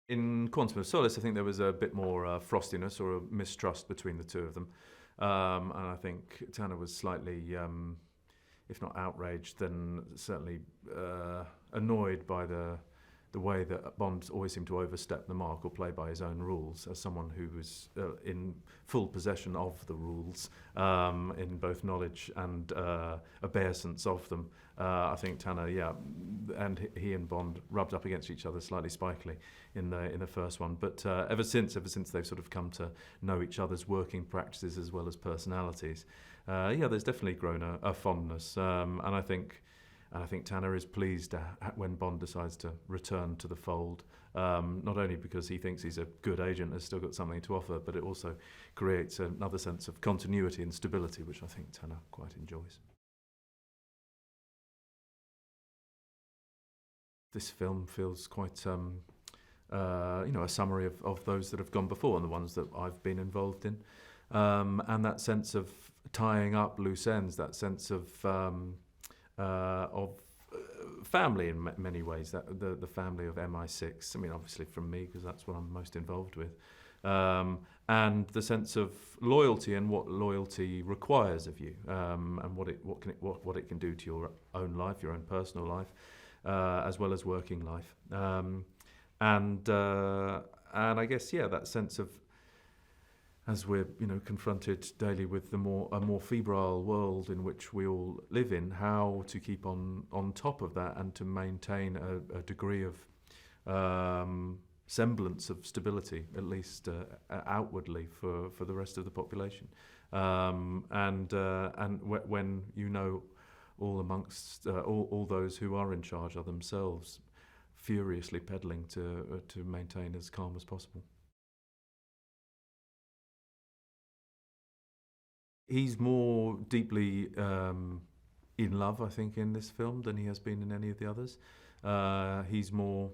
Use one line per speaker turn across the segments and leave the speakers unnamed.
In Quantum of Solace, I think there was a bit more frostiness or a mistrust between the two of them. And I think Tanner was slightly, if not outraged, then certainly annoyed by the way that Bond always seemed to overstep the mark or play by his own rules, as someone who was in full possession of the rules, in both knowledge and obeisance of them. I think Tanner, and he and Bond rubbed up against each other slightly spikily in the first one. But ever since they've sort of come to know each other's working practices as well as personalities. There's definitely grown a fondness, and I think Tanner is pleased when Bond decides to return to the fold, not only because he thinks he's a good agent, has still got something to offer, but it also creates another sense of continuity and stability, which I think Tanner quite enjoys. This film feels quite, a summary of those that have gone before and the ones that I've been involved in, and that sense of tying up loose ends, that sense of family in many ways, that the family of MI6. I mean, obviously from me, because that's what I'm most involved with, and the sense of loyalty and what loyalty requires of you, and what it can do to your own life, your own personal life, as well as working life, and I guess that sense of, as we're confronted daily with a more febrile world in which we all live in, how to keep on top of that and to maintain a degree of semblance of stability, at least outwardly, for the rest of the population, and when all amongst all those who are in charge are themselves furiously peddling to maintain as calm as possible. He's more deeply in love, I think, in this film than he has been in any of the others. He's more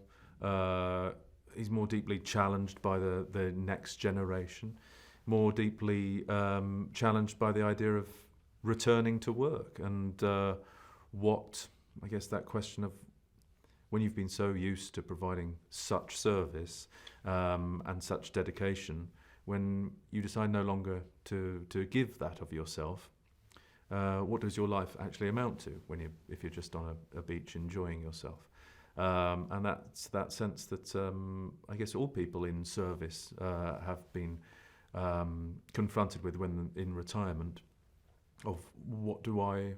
deeply challenged by the next generation, more deeply challenged by the idea of returning to work, and what, I guess, that question of when you've been so used to providing such service and such dedication, when you decide no longer to give that of yourself, what does your life actually amount to if you're just on a beach enjoying yourself? And that's that sense that I guess all people in service have been confronted with when in retirement, of what do I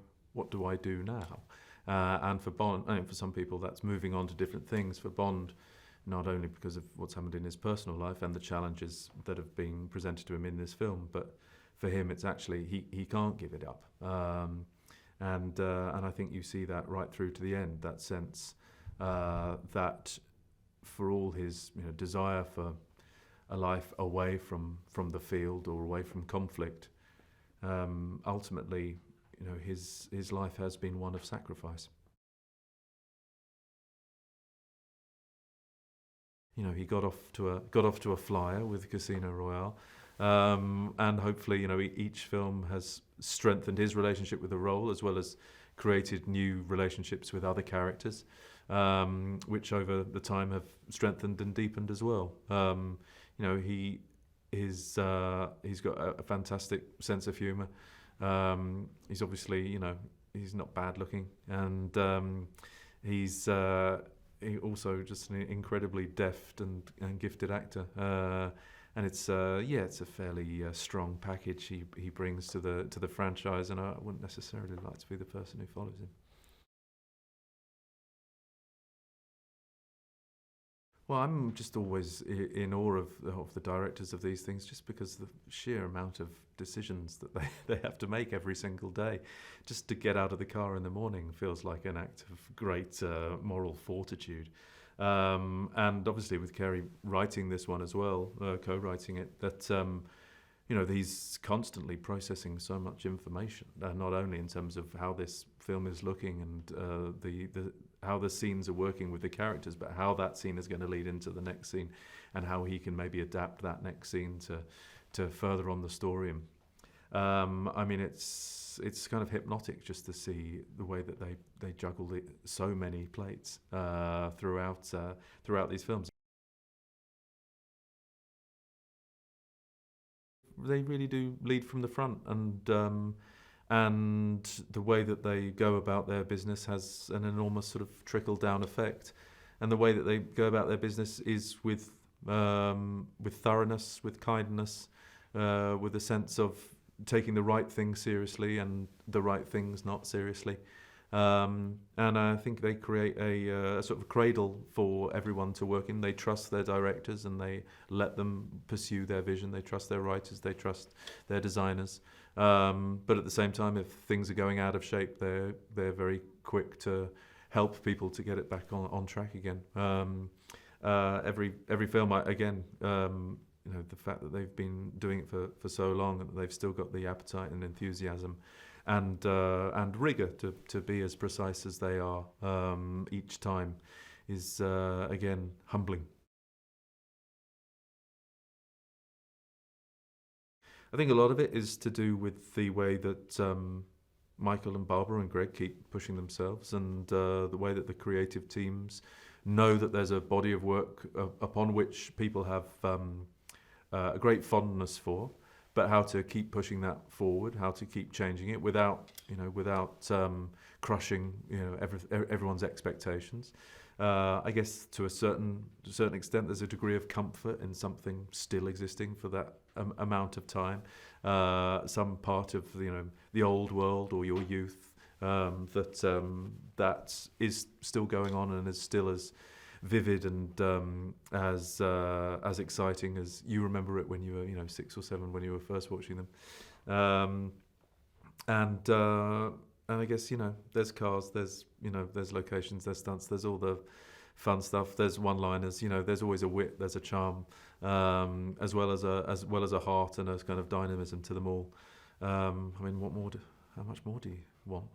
do now? And for Bond, I mean, for some people that's moving on to different things. For Bond, not only because of what's happened in his personal life and the challenges that have been presented to him in this film, but for him it's actually he can't give it up, and I think you see that right through to the end, that sense that for all his desire for a life away from the field or away from conflict, ultimately his life has been one of sacrifice. He got off to a flyer with Casino Royale, and hopefully, each film has strengthened his relationship with the role, as well as created new relationships with other characters, which over the time have strengthened and deepened as well. He's got a fantastic sense of humour. He's obviously, he's not bad looking, and he's also just an incredibly deft and gifted actor, and it's a fairly strong package he brings to the franchise, and I wouldn't necessarily like to be the person who follows him. Well, I'm just always in awe of the directors of these things, just because the sheer amount of decisions that they have to make every single day. Just to get out of the car in the morning feels like an act of great moral fortitude. And obviously with Kerry writing this one as well, co-writing it, that he's constantly processing so much information, not only in terms of how this film is looking and the how the scenes are working with the characters, but how that scene is going to lead into the next scene, and how he can maybe adapt that next scene to further on the story. I mean, it's kind of hypnotic just to see the way that they juggle so many plates throughout these films. really do lead from the front, and the way that they go about their business has an enormous sort of trickle down effect, and the way that they go about their business is with thoroughness, with kindness, with a sense of taking the right things seriously and the right things not seriously. And I think they create a sort of cradle for everyone to work in. They trust their directors and they let them pursue their vision. They trust their writers. They trust their designers. But at the same time, if things are going out of shape, they're very quick to help people to get it back on track again. Every film, the fact that they've been doing it for so long and that they've still got the appetite and enthusiasm and rigor to be as precise as they are each time is again humbling. I think a lot of it is to do with the way that Michael and Barbara and Greg keep pushing themselves, and the way that the creative teams know that there's a body of work upon which people have a great fondness for, but how to keep pushing that forward, how to keep changing it without crushing everyone's expectations. I guess to a certain extent, there's a degree of comfort in something still existing for that amount of time. Some part of the old world or your youth that is still going on and is still as vivid and as exciting as you remember it when you were 6 or 7 when you were first watching them. And I guess there's cars, there's locations, there's stunts, there's all the fun stuff, there's one-liners, there's always a wit, there's a charm, as well as a heart and a kind of dynamism to them all. How much more do you want?